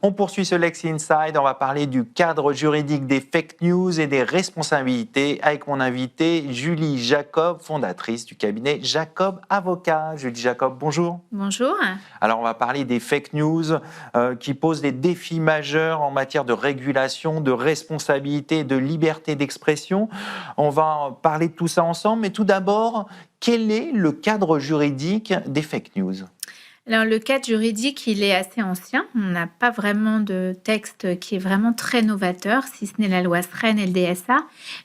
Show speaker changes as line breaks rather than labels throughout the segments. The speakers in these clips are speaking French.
On poursuit ce Lexi Inside, on va parler du cadre juridique des fake news et des responsabilités avec mon invitée Julie Jacob, fondatrice du cabinet Jacob Avocat. Julie Jacob, bonjour.
Bonjour.
Alors on va parler des fake news qui posent des défis majeurs en matière de régulation, de responsabilité, de liberté d'expression. On va parler de tout ça ensemble, mais tout d'abord, quel est le cadre juridique des fake news ?
Alors, le cadre juridique, il est assez ancien. On n'a pas vraiment de texte qui est vraiment très novateur, si ce n'est la loi Sren et le DSA.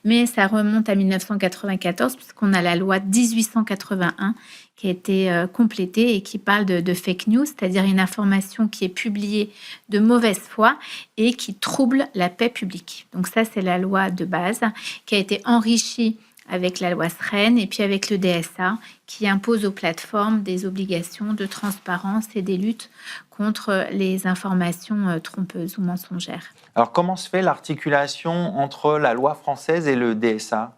Mais ça remonte à 1994, puisqu'on a la loi 1881 qui a été complétée et qui parle de fake news, c'est-à-dire une information qui est publiée de mauvaise foi et qui trouble la paix publique. Donc ça, c'est la loi de base qui a été enrichie avec la loi Sren et puis avec le DSA qui impose aux plateformes des obligations de transparence et des luttes contre les informations trompeuses ou mensongères.
Alors comment se fait l'articulation entre la loi française et le DSA ?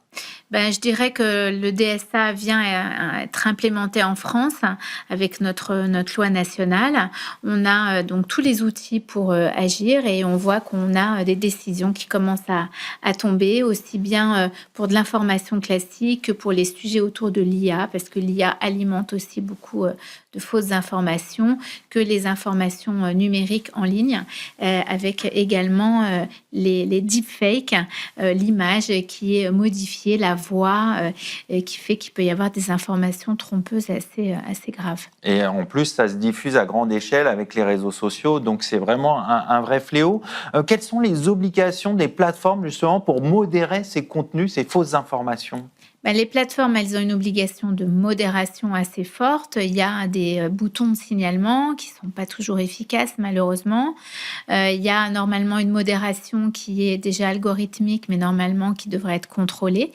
Je dirais que le DSA vient être implémenté en France avec notre loi nationale. On a donc tous les outils pour agir et on voit qu'on a des décisions qui commencent à tomber, aussi bien pour de l'information classique que pour les sujets autour de l'IA, parce que l'IA alimente aussi beaucoup de fausses informations, que les informations numériques en ligne, avec également les deepfakes, l'image qui est modifiée, la voix, qui fait qu'il peut y avoir des informations trompeuses assez graves.
Et en plus, ça se diffuse à grande échelle avec les réseaux sociaux, donc c'est vraiment un vrai fléau. Quelles sont les obligations des plateformes justement pour modérer ces contenus, ces fausses informations ?
Les plateformes, elles ont une obligation de modération assez forte. Il y a des boutons de signalement qui ne sont pas toujours efficaces, malheureusement. Il y a normalement une modération qui est déjà algorithmique, mais normalement qui devrait être contrôlée.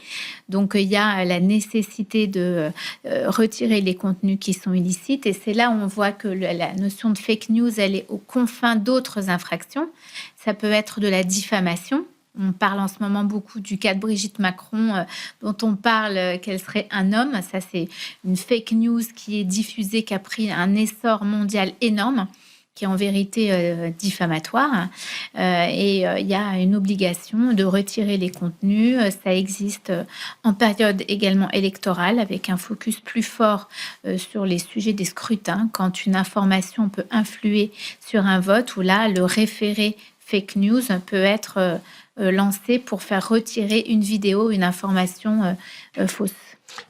Donc, il y a la nécessité de retirer les contenus qui sont illicites. Et c'est là où on voit que la notion de fake news, elle est aux confins d'autres infractions. Ça peut être de la diffamation. On parle en ce moment beaucoup du cas de Brigitte Macron, dont on parle qu'elle serait un homme. Ça, c'est une fake news qui est diffusée, qui a pris un essor mondial énorme, qui est en vérité diffamatoire. Et il y a une obligation de retirer les contenus. Ça existe en période également électorale, avec un focus plus fort sur les sujets des scrutins, quand une information peut influer sur un vote, où là, le référé fake news peut être lancé pour faire retirer une vidéo, une information fausse.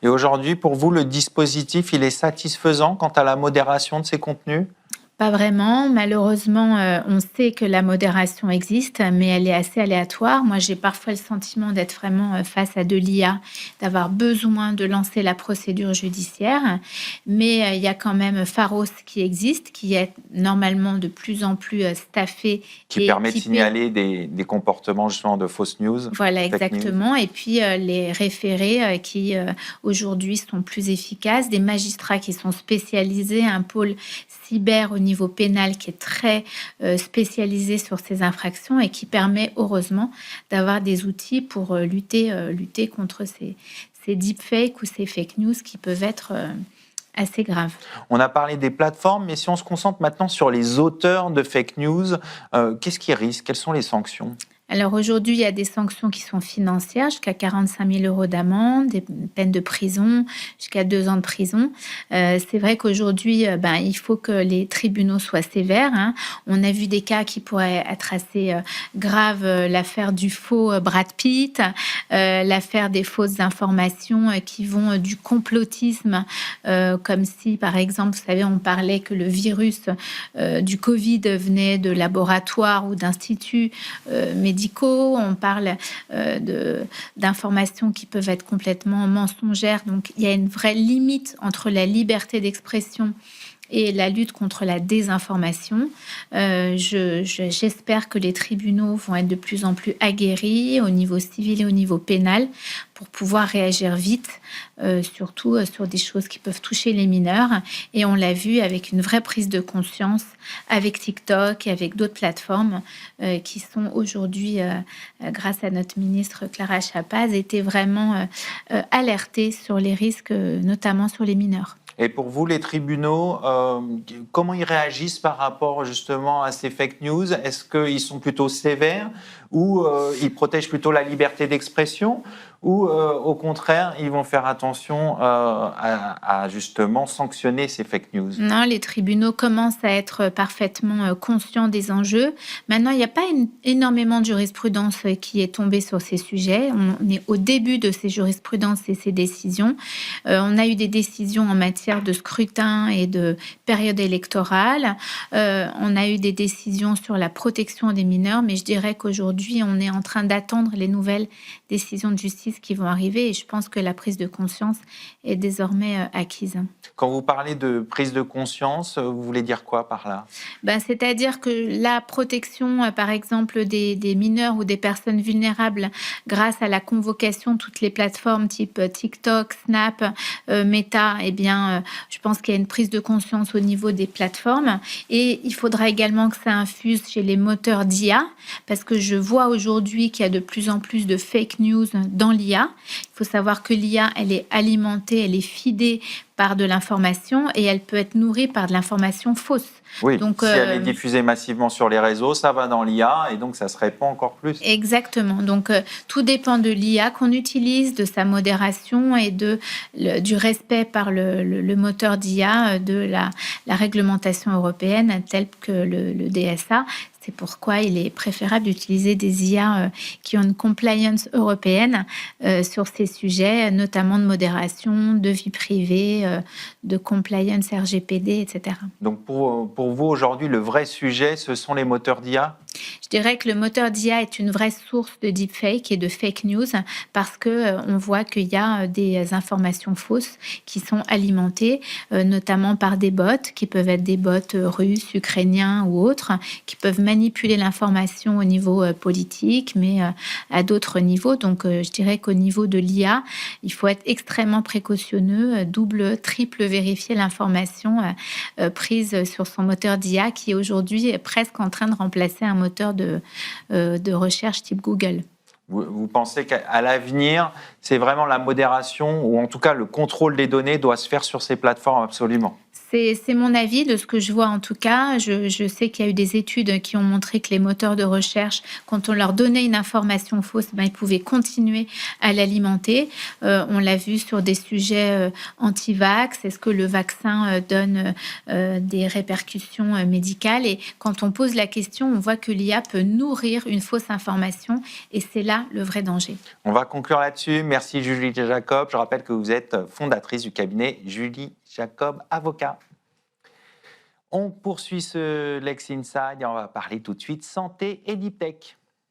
Et aujourd'hui, pour vous, le dispositif, il est satisfaisant quant à la modération de ces contenus ?
Pas vraiment. Malheureusement, on sait que la modération existe, mais elle est assez aléatoire. Moi, j'ai parfois le sentiment d'être vraiment face à de l'IA, d'avoir besoin de lancer la procédure judiciaire. Mais il y a quand même Pharos qui existe, qui est normalement de plus en plus staffé.
Qui permet de signaler des comportements justement de fausses news.
Voilà, exactement. Et puis les référés qui aujourd'hui sont plus efficaces, des magistrats qui sont spécialisés, un pôle cyber au niveau pénal qui est très spécialisé sur ces infractions et qui permet heureusement d'avoir des outils pour lutter contre ces deepfakes ou ces fake news qui peuvent être assez graves.
On a parlé des plateformes, mais si on se concentre maintenant sur les auteurs de fake news, qu'est-ce qu'ils risquent ? Quelles sont les sanctions ?
Alors aujourd'hui, il y a des sanctions qui sont financières, jusqu'à 45 000 € d'amende, des peines de prison, jusqu'à 2 ans de prison. C'est vrai qu'aujourd'hui, il faut que les tribunaux soient sévères. On a vu des cas qui pourraient être assez graves, l'affaire du faux Brad Pitt, l'affaire des fausses informations qui vont du complotisme, comme si, par exemple, vous savez, on parlait que le virus du Covid venait de laboratoires ou d'instituts médicaux. On parle d'informations qui peuvent être complètement mensongères. Donc, il y a une vraie limite entre la liberté d'expression et la lutte contre la désinformation. J'espère que les tribunaux vont être de plus en plus aguerris au niveau civil et au niveau pénal pour pouvoir réagir vite, surtout sur des choses qui peuvent toucher les mineurs. Et on l'a vu avec une vraie prise de conscience avec TikTok et avec d'autres plateformes qui sont aujourd'hui, grâce à notre ministre Clara Chapaz, étaient vraiment alertées sur les risques, notamment sur les mineurs.
Et pour vous, les tribunaux, comment ils réagissent par rapport justement à ces fake news? Est-ce qu'ils sont plutôt sévères ou ils protègent plutôt la liberté d'expression ou au contraire, ils vont faire attention à justement sanctionner ces fake news?
Non, les tribunaux commencent à être parfaitement conscients des enjeux. Maintenant, il n'y a pas énormément de jurisprudence qui est tombée sur ces sujets. On est au début de ces jurisprudences et ces décisions. On a eu des décisions en matière de scrutin et de période électorale. On a eu des décisions sur la protection des mineurs, mais je dirais qu'aujourd'hui, on est en train d'attendre les nouvelles décisions de justice qui vont arriver et je pense que la prise de conscience est désormais acquise.
Quand vous parlez de prise de conscience, vous voulez dire quoi par là?
C'est-à-dire que la protection, par exemple, des mineurs ou des personnes vulnérables grâce à la convocation de toutes les plateformes type TikTok, Snap, Meta, eh bien, je pense qu'il y a une prise de conscience au niveau des plateformes. Et il faudra également que ça infuse chez les moteurs d'IA, parce que je vois aujourd'hui qu'il y a de plus en plus de fake news dans l'IA. Il faut savoir que l'IA, elle est alimentée, elle est feedée par de l'information et elle peut être nourrie par de l'information fausse.
Oui,
donc,
si elle est diffusée massivement sur les réseaux, ça va dans l'IA et donc ça se répand encore plus.
Exactement. Donc, tout dépend de l'IA qu'on utilise, de sa modération et du respect par le moteur d'IA de la réglementation européenne telle que le DSA. C'est pourquoi il est préférable d'utiliser des IA qui ont une compliance européenne sur ces sujets, notamment de modération, de vie privée, de compliance RGPD, etc.
Donc pour vous aujourd'hui, le vrai sujet, ce sont les moteurs d'IA?
Je dirais que le moteur d'IA est une vraie source de deepfake et de fake news parce qu'on voit qu'il y a des informations fausses qui sont alimentées, notamment par des bots, qui peuvent être des bots russes, ukrainiens ou autres, qui peuvent manipuler l'information au niveau politique, mais à d'autres niveaux. Donc, je dirais qu'au niveau de l'IA, il faut être extrêmement précautionneux, double, triple vérifier l'information prise sur son moteur d'IA qui aujourd'hui est presque en train de remplacer un moteur de recherche type Google.
Vous pensez qu'à l'avenir, c'est vraiment la modération ou en tout cas le contrôle des données doit se faire sur ces plateformes absolument?
C'est mon avis de ce que je vois en tout cas. Je sais qu'il y a eu des études qui ont montré que les moteurs de recherche, quand on leur donnait une information fausse, ils pouvaient continuer à l'alimenter. On l'a vu sur des sujets anti-vax. Est-ce que le vaccin donne des répercussions médicales? Et quand on pose la question, on voit que l'IA peut nourrir une fausse information et c'est là le vrai danger.
On va conclure là-dessus. Merci Julie Jacob. Je rappelle que vous êtes fondatrice du cabinet Julie Jacob, avocat. On poursuit ce Lex Inside et on va parler tout de suite santé et deep tech.